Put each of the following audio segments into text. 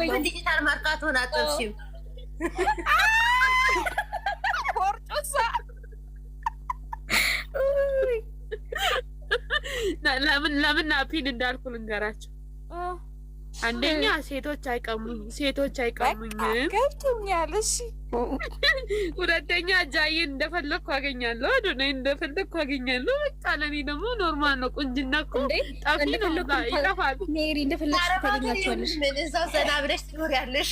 ለምን ዲጂታል ማርካቶን አጥብሽው? ወርጮሳ ለምን ናፒን እንዳልኩ ልንገራቸው። አንደኛ ሴቶች አይቀሙኝም ገብቶኛል። እሺ ሁለተኛ ጃዬን እንደፈለኩ አገኛለሁ፣ አዶናይ እንደፈለኩ አገኛለሁ። በቃ ለኔ ደግሞ ኖርማል ነው። ቁንጅና እኮ ጠፊ ነው፣ ይጠፋል። ሜሪ እንደፈለኩ ታገኛቸዋለሽ። ምን እዛው ዘና ብለሽ ትኖሪያለሽ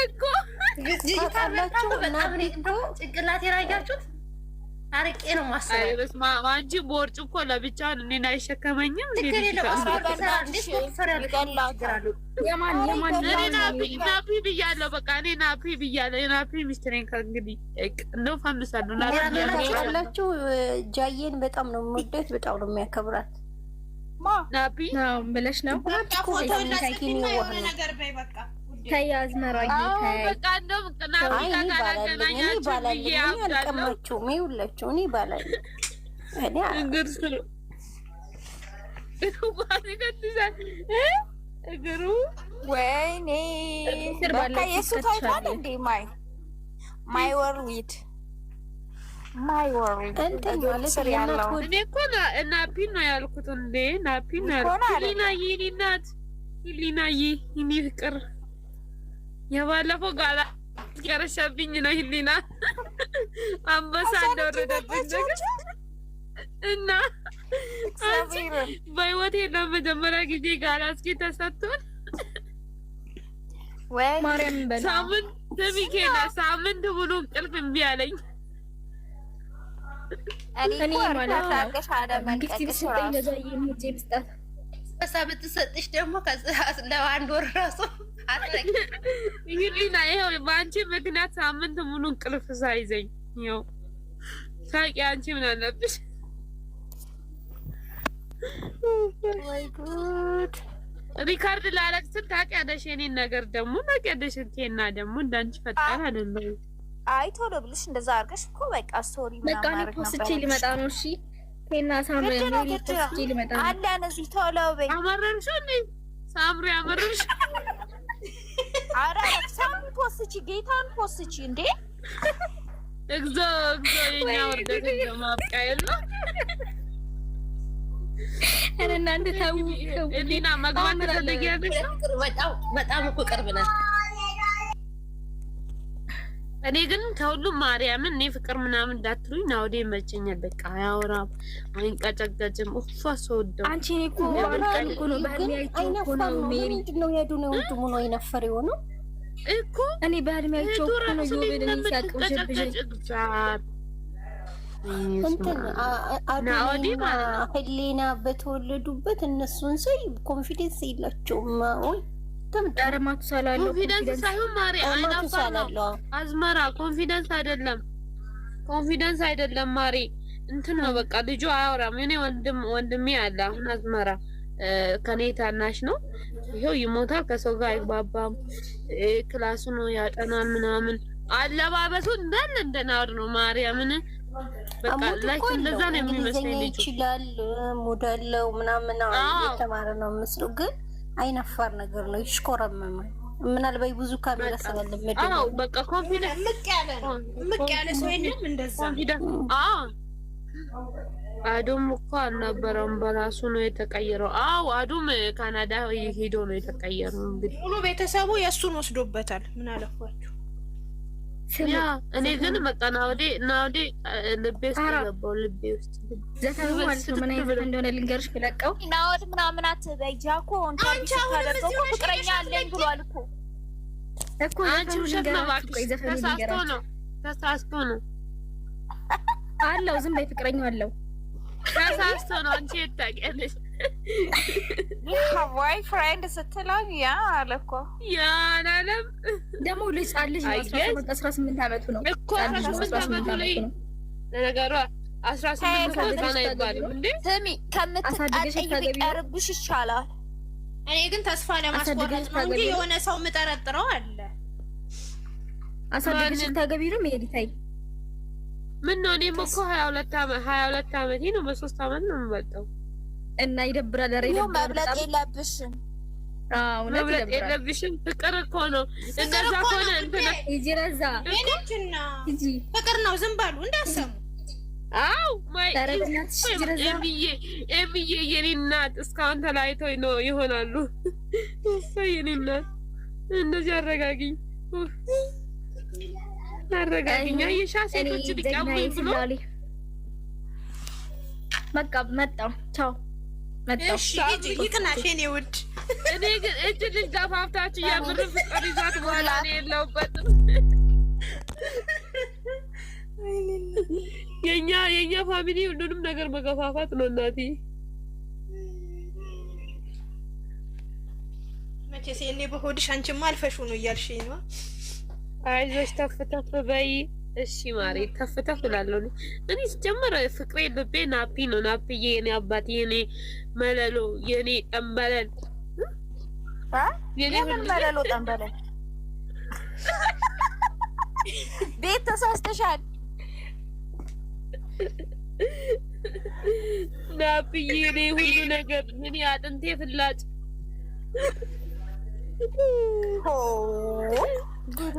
እኮ ታላችሁ። በጣም ነው ጭንቅላት የራያችሁት። አርቄ ነው ማሰብ። አይ በስመ አብ። አንቺ ቦርጭ እኮ ለብቻውን እኔን አይሸከመኝም። ናፒ ብያለሁ። በቃ እኔ ናፒ ብያለሁ። የናፒ ሚስት ነኝ ከእንግዲህ እንደው ፈምሳለሁ። ያላችሁ ጃዬን በጣም ነው የምወዳት፣ በጣም ነው የሚያከብራት። ናፒ ነው ብለሽ ነው ነገር በይ በቃ ከያዝመራዬ በቃ እንደውም ናፒ ጋር አገናኛችሁ ብዬ አልቀማችሁም። ይኸውላችሁ እኔ ባላል እኔ እግሩ ወይኔ በቃ የሱ ታይቷል እንዴ? ማይ ወርዊት እንትን ማለት ያለው እኔ እኮ ናፒ ነው ያልኩት እንዴ። ናፒ ነው ያልኩት። ሂሊናዬ የኔ ፍቅር የባለፈው ጋላ ያረሻብኝ ነው። ሂሊና አንበሳ እንደወረደብኝ እና አንቺ በህይወቴ ለመጀመሪያ ጊዜ ጋላ እስኪ ተሰጥቶን ወይ ማርያም በላ ሳምንት ሙሉ እንቅልፍ እምቢ አለኝ። እኔ ማለት ታገሽ አደመንቀሽ በሳ ብትሰጥሽ ደግሞ ለአንድ ወር ራሱ አጥረኝ ይሄና ይሄው በአንቺ ምክንያት ሳምንት ሙሉ እንቅልፍ ሳይዘኝ ይኸው ሳቂ። አንቺ ምን አለብሽ? ወይ ጉድ! ሪካርድ ላለቅስ ታውቂያለሽ። የኔን ነገር ደግሞ ታውቂያለሽ። እንቴና ደግሞ እንዳንቺ ፈጣን አይደለም። አይ ቶሎ ብለሽ እንደዛ አድርገሽ እኮ በቃ ስቶሪ በቃ እኔ ፖስቼ ሊመጣ ነው። እሺ ቴና ሳምሪ ፖስቼ ሊመጣ ነው። አዳነ እዚህ ቶሎ በይ። አመረርሽ እንዴ ሳምሪ? አመረርሽ? አረ ሳምሪ ፖስቺ፣ ጌታን ፖስቺ እንዴ! እግዚኦ የኛ ወርደት ማብቂያ የለም። እናንተ ታው እዲና መግባት ተደረገያለሽ። በጣም እኮ ቅርብ ነን። እኔ ግን ከሁሉም ማርያምን እኔ ፍቅር ምናምን እንዳትሉኝ ናውዴ ይመቸኛል። በቃ አያወራም፣ አይንቀጨቀጭም። ኡፋ ሰውደው አንቺ እኔ እኮ ባልቀን እኮ ነው ባህል ያይተው እኮ ነው ሜሪ ነው ሄዱ ነው ወንድሙ ነው የነፈር የሆነው እኮ እኔ ባህል ያይተው እኮ ነው ዮቤልን ሲያቅብሽብሽ እንትን አዶና ህሊና በተወለዱበት እነሱን ሰይ ኮንፊደንስ የላቸውም። ወይ ተምጣረማቱ ሳላለው ኮንፊደንስ ሳይሆን ማሪ አይናፋለው አዝመራ ኮንፊደንስ አይደለም ማሪ እንትን ነው በቃ ልጁ አያወራም። እኔ ወንድሜ አለ አሁን አዝመራ ከኔ ታናሽ ነው። ይሄው ይሞታል፣ ከሰው ጋር አይግባባም፣ ክላሱ ነው ያጠናል ምናምን። አለባበሱ እንዳለ እንደናወር ነው ማርያምን በቃ ላይክ እንደዛ ነው የሚመስለኝ። ልጅ ይችላል ሞዴለው ምናምን የተማረ ነው መስሎ ግን አይናፋር ነገር ነው። ይሽኮረመማል ምናልባት ብዙ ካሜራ ስለለመደ አዎ በቃ ኮንፊደንስ ምቅ ያለ ሰው የለም እንደዛ። አዱም እኮ አልነበረም በራሱ ነው የተቀየረው። አዎ አዱም ካናዳ ሄዶ ነው የተቀየረው። እንግዲህ ሙሉ ቤተሰቡ የእሱን ወስዶበታል። ምን አለፋችሁ? ያ እኔ ግን በቃ ናውዴ ልቤ ውስጥ ገባው። ልቤ ውስጥ ዘፈኑ ማለት ነው ምን አይነት እንደሆነ ልንገርሽ ብለቀው ናውድ ምናምን አትበይ። ጃኮ አንቺ ታደርገው ፍቅረኛ አለኝ ብሏል እኮ አንቺ ውሸት ነው እባክሽ። ተሳስቶ ነው አለው። ዝም በይ ፍቅረኛው አለው። ተሳስቶ ነው አንቺ የታውቂያለሽ። ዋይ ፍሬንድ ስትለው ያ አለ እኮ ያ አላለም። ደግሞ ልጅ አለሽ 18 አመቱ ነው እኮ 18 አመቱ ነው ለነገሩ 18 ከዛና አይባልም እንዴ? ስሚ ከምትጣጣይ ቢቀርብሽ ይቻላል። እኔ ግን ተስፋ ለማስቆረጥ ነው እንጂ የሆነ ሰው የምጠረጥረው አለ። አሳድገሽ ታገቢ ነው ሜዲታይ ምን ነው? እኔም እኮ 22 አመቴ ነው። በ3 አመት ነው የምበልጠው እና ይደብራል። አረ ይደብራል። መብለጥ የለብሽም መብለጥ የለብሽም። ፍቅር እኮ ነው። እንደዛ ከሆነ እንትና ይጅራዛ እኔና ፍቅር ነው። ዝም በሉ እንዳሰሙ። አው ማይ ኤሚዬ የኔ እናት እስካሁን ተለያይተው ነው ይሆናሉ። የኔ እናት እንደዚህ አረጋጊኝ፣ አረጋጊኝ። አየሻ ሴቶች ሊቀሙኝ ብሎ በቃ መጣሁ። ቻው መጣሁ። እሺ ይቅናሽ የኔ ውድ። እኔ ግን እጅ ልጅ ገፋፍታችሁ የምር ፍቅር ይዛት በኋላ ነው የለውበትም። የኛ ፋሚሊ ሁሉንም ነገር መገፋፋት ነው እናቴ። መቼስ የኔ በሆድሽ አንቺማ አልፈሹ ነው እያልሽኝ ነው። አይዞሽ ተፍ ተፍ በይ። እሺ ማሬ ተፍ ተፍ እላለሁ። እኔ ስጀምር ፍቅሬ ልቤ ናፒ ነው። ናፒዬ የኔ አባት፣ የኔ መለሎ፣ የኔ ጠንበለል። የኔ መለሎ ጠንበለል። ቤት ተሳስተሻል ናፒዬ፣ የኔ ሁሉ ነገር፣ ምን አጥንቴ ፍላጭ።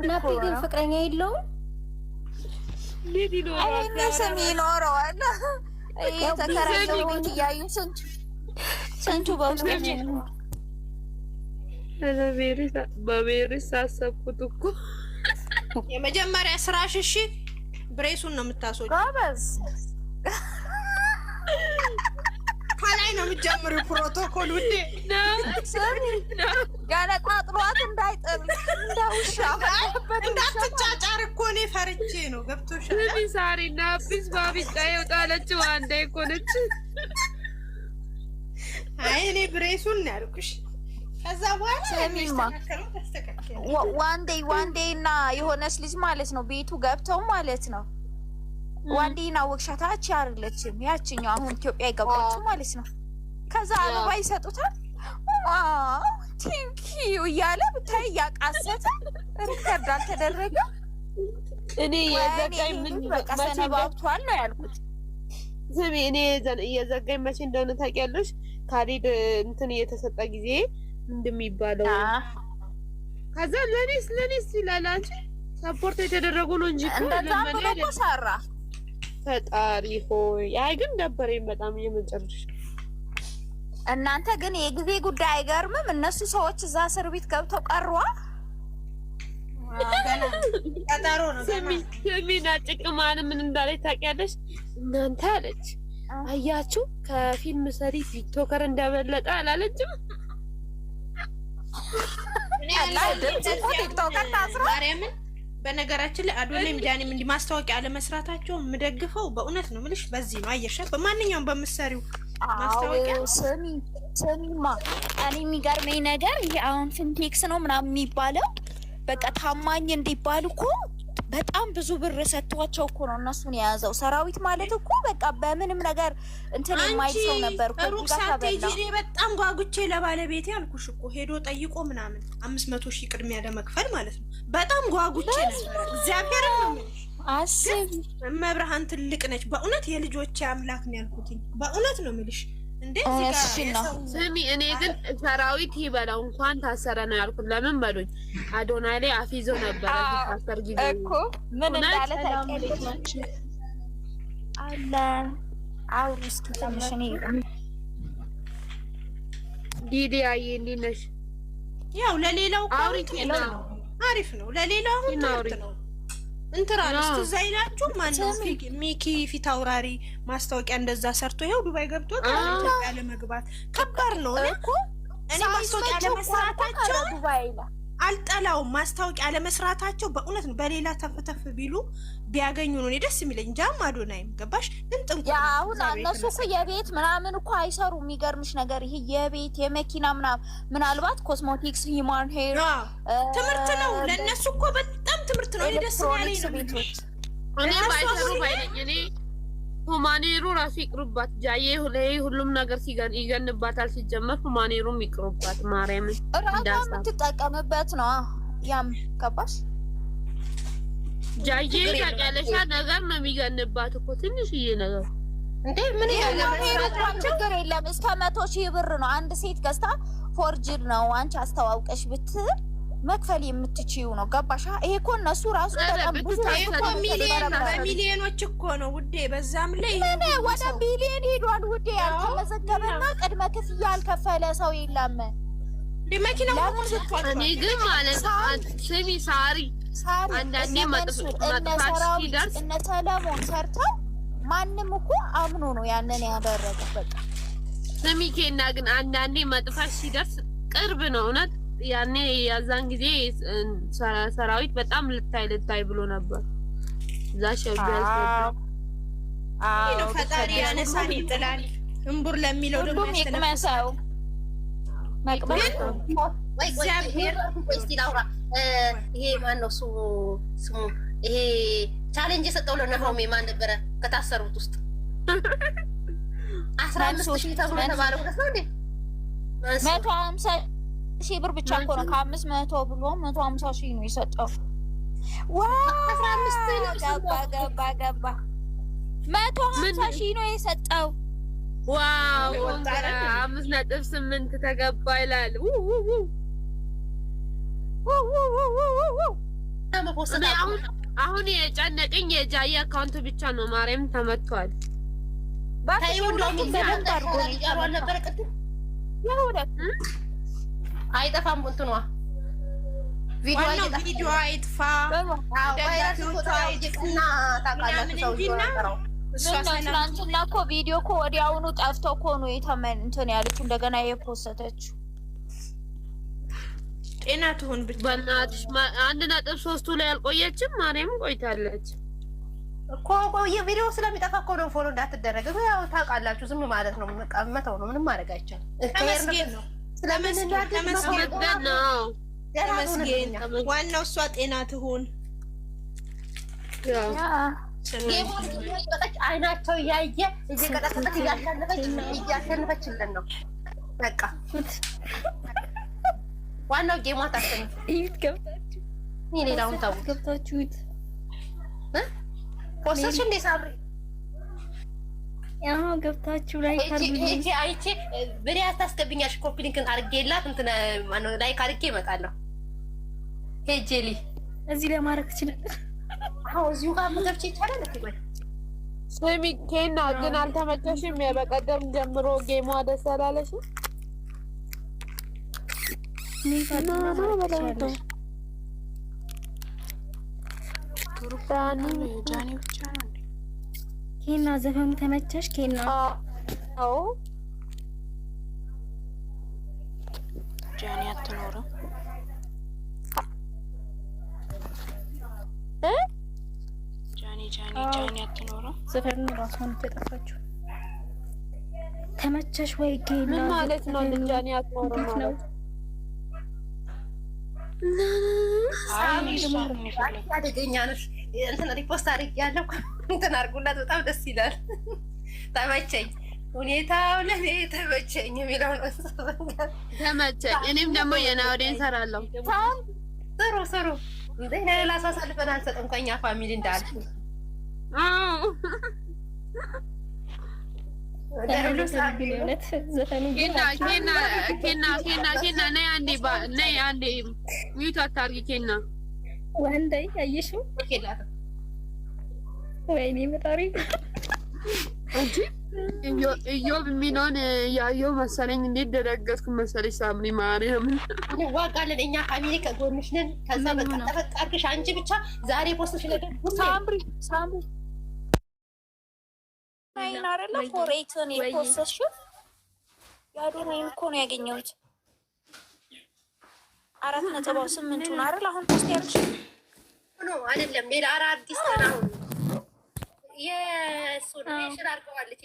ናፒ ግን ፍቅረኛ የለውም። ስም ይኖረዋል። የተከራየው ቤት እያዩ ስንቱ በውስጥ በሜሪስ አሰብኩት እኮ የመጀመሪያ ስራሽ። እሺ ብሬሱን ነው የምታስወጪው። ጎበዝ ከላይ ነው የምትጀምሪው። ፕሮቶኮል ውዴ ገነጣጥሏት እንዳይጥል እንዳውሻ እንዳትጫጫር እኮ እኔ ፈርቼ ነው። ገብቶሻል? ሳሪና ቢስ ባቢጫ የወጣለችው አንዴ እኮ ነች። አይ እኔ ብሬሱን ነው ያልኩሽ። ከዛ በኋላ ዋንዴ እና የሆነች ልጅ ማለት ነው ቤቱ ገብተው ማለት ነው። ዋንዴና ወክሻታች አይደለችም ያችኛው አሁን ኢትዮጵያ የገባችው ማለት ነው። ከዛ አበባ ይሰጡታል። ቲንኪዩ እያለ ብታይ እያቃሰተ ሪከርድ አልተደረገ። እኔ የዘጋኝ ምን በቃ ሰነባብቷል ነው ያልኩት። ስሚ እኔ የዘጋኝ መቼ እንደሆነ ታውቂያለሽ? ካሊድ እንትን እየተሰጠ ጊዜ እንደሚባለው ከዛ ለኔስ ይላል። አንቺ ሰፖርት የተደረጉ ነው እንጂ እንደዛ ብሎ ሰራ። ፈጣሪ ሆይ አይ ግን ደበረኝ በጣም የመጨረሻ። እናንተ ግን የጊዜ ጉዳይ አይገርምም? እነሱ ሰዎች እዛ እስር ቤት ገብተው ቀሯ። ቀጠሮ ነው። ሰሚና ጭቅማን ምን እንዳለች ታውቂያለሽ? እናንተ አለች አያችሁ ከፊልም ሰሪ ቲክቶከር እንደበለጠ አላለችም? ቲክቶከር ታስራ በነገራችን ላይ አዶሌም ጃኒም እንዲህ ማስታወቂያ አለመስራታቸው የምደግፈው በእውነት ነው የምልሽ። በዚህ ነው አየሽ፣ በማንኛውም በምትሰሪው ማስታወቂያ። ስሚማ እኔ የሚገርመኝ ነገር ይሄ አሁን ፊንቴክስ ነው ምናምን የሚባለው በቃ ታማኝ እንዲባሉ እኮ በጣም ብዙ ብር ሰጥቷቸው እኮ ነው እነሱን የያዘው። ሰራዊት ማለት እኮ በቃ በምንም ነገር እንትን የማይል ሰው ነበር እኮ። እኔ በጣም ጓጉቼ ለባለቤቴ አልኩሽ እኮ ሄዶ ጠይቆ ምናምን 500,000 ቅድሚያ ለመክፈል ማለት ነው። በጣም ጓጉቼ ነበር። እግዚአብሔር ነው አስብ። መብርሃን ትልቅ ነች በእውነት። የልጆቼ አምላክ ነው ያልኩት በእውነት ነው የምልሽ። ስሚ እኔ ግን ሰራዊት ይበላው እንኳን ታሰረ ነው ያልኩት። ለምን በሉኝ አዶናይ ላይ አፊዞ ነበር ታሰር ጊዜ እኮ ምን እንዳለ ታውቂያለሽ? አለ አውሪስ ትንሽ ነው ዲዲያዬ እንዴት ነሽ? ያው ለሌላው አሪፍ ነው። ለሌላው ትምህርት ነው። እንትራንስ ትዛይላችሁ ማነው ሚኪ ፊት አውራሪ ማስታወቂያ እንደዛ ሰርቶ ይሄው ዱባይ ገብቶ ኢትዮጵያ ለመግባት ከባድ ነው እኮ። እኔ ማስታወቂያ ለመስራታቸው አልጠላውም። ማስታወቂያ ለመስራታቸው በእውነት ነው። በሌላ ተፍተፍ ቢሉ ቢያገኙ ነው እኔ ደስ የሚለኝ። ጃም አዶናይም ገባሽ ግን ጥንቁ ያ አሁን እነሱ እኮ የቤት ምናምን እኮ አይሰሩ። የሚገርምሽ ነገር ይሄ የቤት የመኪና ምናምን ምናልባት ኮስሞቲክስ ሂማን ሄር ትምህርት ነው ለነሱ እኮ በጣም ትምህርት ነው። እኔ ደስ ያለኝ ነው ቤቶች እኔ ባይሰሩ ባይለኝ እኔ ሁማኔሩ ራሱ ይቅሩባት። ጃዬ ሁሉም ነገር ይገንባታል። ሲጀመር ሁማኔሩም ይቅሩባት። ማርያም ራሷ የምትጠቀምበት ነው። ያም ገባሽ? ጃዬ ታውቂያለሽ ነገር ነው የሚገንባት እኮ ትንሽዬ ነገር እንዴ ምን ያለው ችግር የለም። እስከ 100,000 ብር ነው አንድ ሴት ገዝታ ፎርጅድ ነው አንቺ አስተዋውቀሽ ብትል መክፈል የምትችይው ነው። ገባሽ? ይሄ እኮ እነሱ ራሱ በጣም ብዙ በሚሊዮኖች እኮ ነው ውዴ። በዛም ላይ ወደ ቢሊዮን ሄዷል ውዴ። ያልተመዘገበና ቅድመ ክፍያ ያልከፈለ ሰው የለም። ለመኪናው እኔ ግን ማለት ስሚ ሳሪ አንዳንዴ መጥፋት እነ ሰለሞን ሰርተው ማንም እኮ አምኖ ነው ያንን ያደረገ። በቃ ስሚ ኬና ግን አንዳንዴ መጥፋት ሲደርስ ቅርብ ነው እውነት። ያኔ ያዛን ጊዜ ሰራዊት በጣም ልታይ ብሎ ነበር። ዛሸው ነው ፈጣሪ ያነሳን ይጥላል። እምቡር ለሚለው ደግሞ ይቅመሰው ወይ ይሄ ማን ነው ስሙ? ይሄ ቻሌንጅ የሰጠው ለነሆሜ ማን ነበረ? ከታሰሩት ውስጥ 15,000 ተብሎ ተባለው ነው እንዴ? 150,000 ብር ብቻ እኮ ነው። ከ500 ብሎ 150,000 ነው የሰጠው። ዋው 15 ገባ 150,000 ነው የሰጠው። ዋው 5.8 ተገባ ይላል። አሁን የጨነቀኝ የጃይ አካውንት ብቻ ነው። ማርያም ተመቷል። አይጠፋም እንትኗ ቪዲዮ አይጥፋ ትናንትና እኮ ቪዲዮ እኮ ወዲያውኑ ጠፍቶ እኮ ነው እንትን ያለችው እንደገና የፖስተችው። ጤና ትሁን ብቻ በእናትሽ 1.3 ላይ አልቆየችም። ማርያም ቆይታለች እኮ የቪዲዮ ስለሚጠፋ እኮ ነው ፎሎ እንዳትደረግ። ያው ታውቃላችሁ፣ ዝም ማለት ነው፣ መቀመጠው ነው፣ ምንም ማድረግ አይቻልም። ተመስገን ነው ተመስገን ነው። ዋናው እሷ ጤና ትሁን። አይናቸው እያየ እየቀጠቀጠች እያሸነፈችልን ነው። በቃ ዋናው ጌሟ ታሸንፍ። ገብታችሁ ሌላውን ታው ገብታችሁት ፖስቶች እንደ ሳብሪ ያው ገብታችሁ ላይ ታርጉኝ። አይቼ ብሬ አታስገብኛሽ። ኮፒ ሊንክን አርጌላት እንትን ማነው ላይክ አርጌ እመጣለሁ። ሄጄሊ እዚህ ለማድረግ ይችላል። አዎ እዚሁ ጋር መገብቼ ይቻላል። እኮ ስሚ ኬና ግን አልተመቸሽም? በቀደም ጀምሮ ጌሟ ደስ አላለሽም? ኬና ዘፈኑ ተመቸሽ? ኬና አዎ ጃኒ አትኖርም። ጃኒ አትኖርም። ዘፈኑ ራሷን ተጠፋችሁ። ተመቸሽ ወይ ኬና? ምን ማለት ነው? ጃኒ አትኖርም ማለት አደገኛ ነሽ። እንትን ሪፖስት አድርጊያለሁ። እንትን አድርጉላት። በጣም ደስ ይላል። ተመቸኝ፣ ሁኔታው ለኔ ተመቸኝ የሚለው ነው። ተመቸኝ። እኔም ደግሞ የናውዴን እሰራለሁ። ስሩ እንዴ! ለሌላ ሰው አሳልፈን አንሰጥም። ከእኛ ፋሚሊ እንዳለ ኬና ነይ አንዴ ሚዩት አታርጊ። ኬና ወንደይ አየሽው? ወይኔ መጣሪ እንጂ እዮብ የሚለውን ያየው መሰለኝ። እንዴት ደረገጥኩ መሰለሽ ሳምሪ ማርያም። እንዋጋለን እኛ ፋሚሊ ከጎንሽ ነን። ከዛ በቃ ተፈቅ አድርግሽ አንቺ ብቻ ዛሬ ፖስትሽ ነገር ሳምሪ አይናረለ ፎሬክስን የፖስተሽው ያዶናይን እኮ ነው ያገኘሁት። 4.8 ነው አይደል? አሁን ፖስት ያልሽ ነው አይደለም? ሌላ አዲስ ነው የሱን ሼር አድርገዋለች።